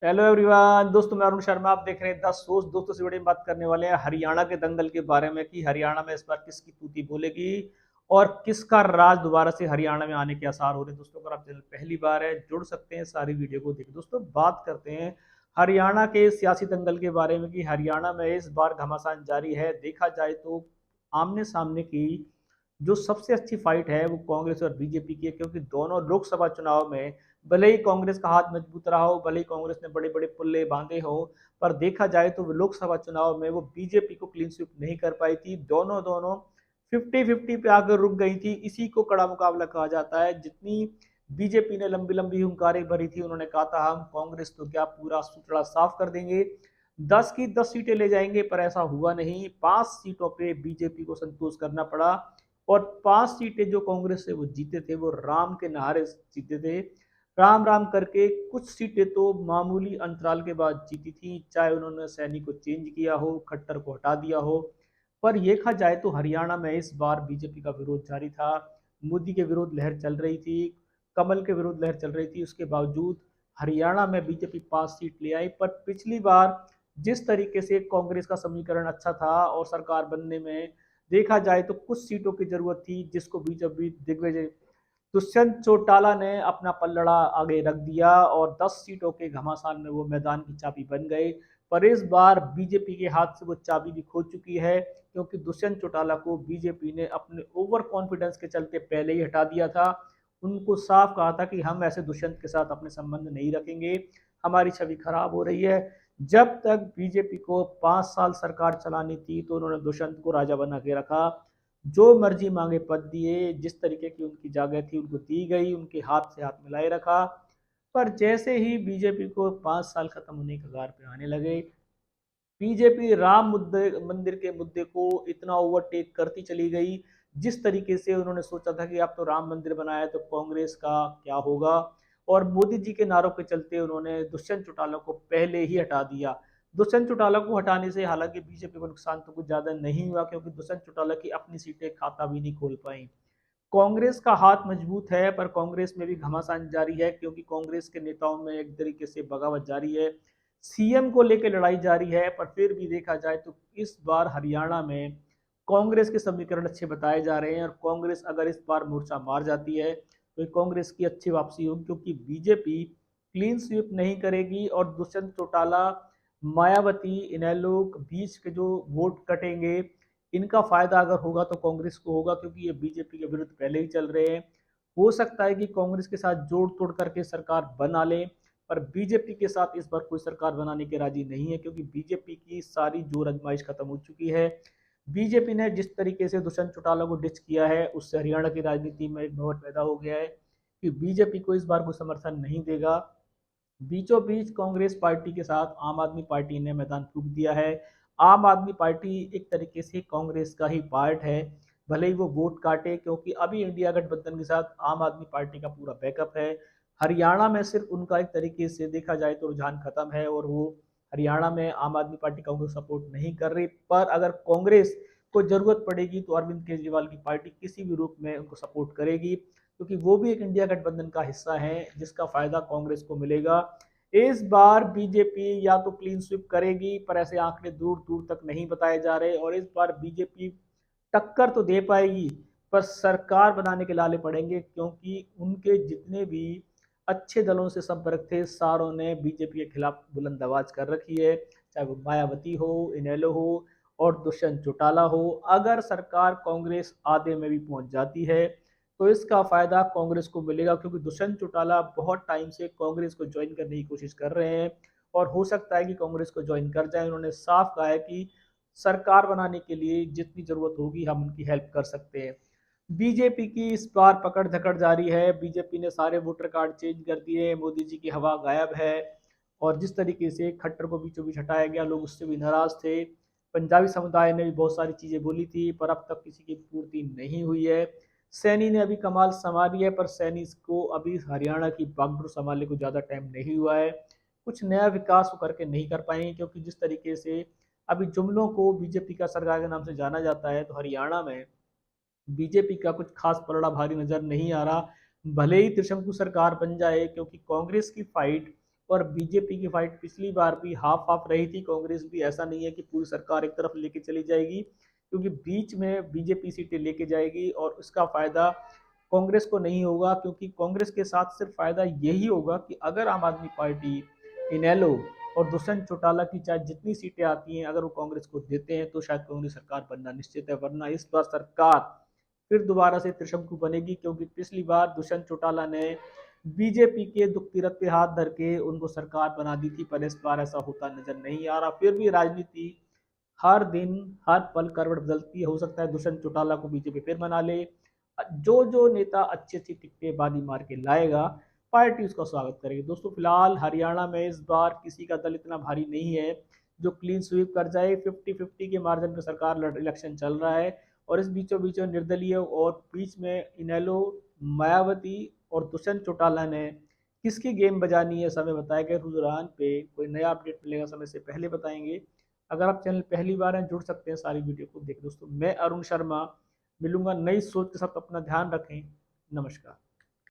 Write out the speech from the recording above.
Hello everyone, दोस्तों मैं अरुण शर्मा। आप देख रहे हैं 10 सोच। दोस्तों से बड़ी बात करने वाले हैं हरियाणा के दंगल के बारे में कि हरियाणा में इस बार किसकी तूती बोलेगी और किसका राज दोबारा से हरियाणा में आने के आसार हो रहे हैं। दोस्तों अगर आप चैनल पहली बार है जुड़ सकते हैं, सारी वीडियो को देखें। दोस्तों बात करते हैं हरियाणा के सियासी दंगल के बारे में कि हरियाणा में इस बार घमासान जारी है। देखा जाए तो आमने सामने की जो सबसे अच्छी फाइट है वो कांग्रेस और बीजेपी की है, क्योंकि दोनों लोकसभा चुनाव में भले ही कांग्रेस का हाथ मजबूत रहा हो, भले ही कांग्रेस ने बड़े बड़े पुल्ले बांधे हो, पर देखा जाए तो लोकसभा चुनाव में वो बीजेपी को क्लीन स्वीप नहीं कर पाई थी। दोनों दोनों 50-50 पे आकर रुक गई थी। इसी को कड़ा मुकाबला कहा जाता है। जितनी बीजेपी ने लंबी लंबी हुंकारें भरी थी, उन्होंने कहा था हम कांग्रेस तो क्या पूरा सुथरा साफ कर देंगे, 10 की 10 सीटें ले जाएंगे, पर ऐसा हुआ नहीं। 5 सीटों पे बीजेपी को संतोष करना पड़ा और 5 सीटें जो कांग्रेस से वो जीते थे वो राम के नहारे जीते थे। राम राम करके कुछ सीटें तो मामूली अंतराल के बाद जीती थी, चाहे उन्होंने सैनी को चेंज किया हो, खट्टर को हटा दिया हो। पर देखा जाए तो हरियाणा में इस बार बीजेपी का विरोध जारी था। मोदी के विरोध लहर चल रही थी, कमल के विरोध लहर चल रही थी, उसके बावजूद हरियाणा में बीजेपी 5 सीट ले आई। पर पिछली बार जिस तरीके से कांग्रेस का समीकरण अच्छा था और सरकार बनने में देखा जाए तो कुछ सीटों की जरूरत थी, जिसको बीजेपी दिग्विजय दुष्यंत चौटाला ने अपना पल्लड़ा आगे रख दिया और 10 सीटों के घमासान में वो मैदान की चाबी बन गए। पर इस बार बीजेपी के हाथ से वो चाबी भी खो चुकी है, क्योंकि दुष्यंत चौटाला को बीजेपी ने अपने ओवर कॉन्फिडेंस के चलते पहले ही हटा दिया था। उनको साफ कहा था कि हम ऐसे दुष्यंत के साथ अपने संबंध नहीं रखेंगे, हमारी छवि खराब हो रही है। जब तक बीजेपी को 5 साल सरकार चलानी थी तो उन्होंने दुष्यंत को राजा बना के रखा, जो मर्जी मांगे पद दिए, जिस तरीके की उनकी जगह थी उनको दी गई, उनके हाथ से हाथ मिलाए रखा। पर जैसे ही बीजेपी को 5 साल खत्म होने के कगार पे आने लगे, बीजेपी राम मुद्दे मंदिर के मुद्दे को इतना ओवरटेक करती चली गई। जिस तरीके से उन्होंने सोचा था कि अब तो राम मंदिर बनाया तो कांग्रेस का क्या होगा, और मोदी जी के नारों के चलते उन्होंने दुष्यंत चौटाला को पहले ही हटा दिया। दुष्यंत चौटाला को हटाने से हालांकि बीजेपी को नुकसान तो कुछ ज्यादा नहीं हुआ, क्योंकि दुष्यंत चौटाला की अपनी सीटें खाता भी नहीं खोल पाई। कांग्रेस का हाथ मजबूत है, पर कांग्रेस में भी घमासान जारी है, क्योंकि कांग्रेस के नेताओं में एक तरीके से बगावत जारी है, सीएम को लेकर लड़ाई जारी है। पर फिर भी देखा जाए तो इस बार हरियाणा में कांग्रेस के समीकरण अच्छे बताए जा रहे हैं, और कांग्रेस अगर इस बार मोर्चा मार जाती है तो कांग्रेस की अच्छी वापसी होगी, क्योंकि बीजेपी क्लीन स्वीप नहीं करेगी और दुष्यंत चौटाला, मायावती, इनेलो बीच के जो वोट कटेंगे, इनका फायदा अगर होगा तो कांग्रेस को होगा, क्योंकि ये बीजेपी के विरुद्ध पहले ही चल रहे हैं। हो सकता है कि कांग्रेस के साथ जोड़ तोड़ करके सरकार बना ले, पर बीजेपी के साथ इस बार कोई सरकार बनाने के राजी नहीं है, क्योंकि बीजेपी की सारी जोर आजमाइश खत्म हो चुकी है। बीजेपी ने जिस तरीके से दुष्यंत चौटाला को डिच किया है, उससे हरियाणा की राजनीति में एक भंवर पैदा हो गया है कि बीजेपी को इस बार कोई समर्थन नहीं देगा। बीचों बीच कांग्रेस पार्टी के साथ आम आदमी पार्टी ने मैदान फूंक दिया है। आम आदमी पार्टी एक तरीके से कांग्रेस का ही पार्ट है, भले ही वो वोट काटे, क्योंकि अभी इंडिया गठबंधन के साथ आम आदमी पार्टी का पूरा बैकअप है। हरियाणा में सिर्फ उनका एक तरीके से देखा जाए तो रुझान खत्म है, और वो हरियाणा में आम आदमी पार्टी कांग्रेस सपोर्ट नहीं कर रही। पर अगर कांग्रेस को जरूरत पड़ेगी तो अरविंद केजरीवाल की पार्टी किसी भी रूप में उनको सपोर्ट करेगी, क्योंकि वो भी एक इंडिया गठबंधन का हिस्सा है, जिसका फायदा कांग्रेस को मिलेगा। इस बार बीजेपी या तो क्लीन स्वीप करेगी, पर ऐसे आंकड़े दूर दूर तक नहीं बताए जा रहे, और इस बार बीजेपी टक्कर तो दे पाएगी, पर सरकार बनाने के लाले पड़ेंगे, क्योंकि उनके जितने भी अच्छे दलों से संपर्क थे सारों ने बीजेपी के खिलाफ बुलंद आवाज कर रखी है, चाहे वो मायावती हो, इनेलो हो और दुष्यंत चौटाला हो। अगर सरकार कांग्रेस आधे में भी पहुंच जाती है तो इसका फायदा कांग्रेस को मिलेगा, क्योंकि दुष्यंत चौटाला बहुत टाइम से कांग्रेस को ज्वाइन करने की कोशिश कर रहे हैं, और हो सकता है कि कांग्रेस को ज्वाइन कर जाए। उन्होंने साफ कहा है कि सरकार बनाने के लिए जितनी जरूरत होगी हम उनकी हेल्प कर सकते हैं। बीजेपी की इस बार पकड़ धकड़ जारी है। बीजेपी ने सारे वोटर कार्ड चेंज कर दिए, मोदी जी की हवा गायब है, और जिस तरीके से खट्टर को बीचों बीच हटाया गया, लोग उससे भी नाराज थे। पंजाबी समुदाय ने भी बहुत सारी चीजें बोली थी, पर अब तक किसी की पूर्ति नहीं हुई है। सैनी ने अभी कमाल संभाली है, पर सैनी को अभी हरियाणा की बागडोर संभालने को ज़्यादा टाइम नहीं हुआ है। कुछ नया विकास वो करके नहीं कर पाएंगे, क्योंकि जिस तरीके से अभी जुमलों को बीजेपी का सरकार के नाम से जाना जाता है, तो हरियाणा में बीजेपी का कुछ खास पलड़ा भारी नजर नहीं आ रहा। भले ही त्रिशंकु सरकार बन जाए, क्योंकि कांग्रेस की फाइट और बीजेपी की फाइट पिछली बार भी हाफ हाफ रही थी, कांग्रेस भी ऐसा नहीं है कि पूरी सरकार एक तरफ लेके चली जाएगी, क्योंकि बीच में बीजेपी सीटें लेके जाएगी और उसका फायदा कांग्रेस को नहीं होगा, क्योंकि कांग्रेस के साथ सिर्फ फायदा यही होगा कि अगर आम आदमी पार्टी, इनेलो और दुष्यंत चौटाला की चाहे जितनी सीटें आती हैं अगर वो कांग्रेस को देते हैं तो शायद कांग्रेस सरकार बनना निश्चित है, वरना इस बार सरकार फिर दोबारा से त्रिशंकु बनेगी, क्योंकि पिछली बार दुष्यंत चौटाला ने बीजेपी के दुख तीरथ पे हाथ धर के उनको सरकार बना दी थी, पर इस बार ऐसा होता नजर नहीं आ रहा। फिर भी राजनीति हर दिन हर पल करवट बदलती है, हो सकता है दुष्यंत चौटाला को बीजेपी फिर बना ले। जो जो नेता अच्छी अच्छी टिकटें बाजी मार के लाएगा पार्टी उसका स्वागत करेगी। दोस्तों फिलहाल हरियाणा में इस बार किसी का दल इतना भारी नहीं है जो क्लीन स्वीप कर जाए, 50-50 के मार्जिन पर सरकार इलेक्शन चल रहा है और इस बीचों बीच निर्दलीय और बीच में इनेलो, मायावती और दुष्यंत चौटाला ने किसकी गेम बजानी है समय बताएगा। रुझान पे कोई नया अपडेट मिलेगा समय से पहले बताएंगे। अगर आप चैनल पहली बार हैं जुड़ सकते हैं सारी वीडियो को देख। दोस्तों मैं अरुण शर्मा मिलूंगा नई सोच के साथ, अपना ध्यान रखें। नमस्कार।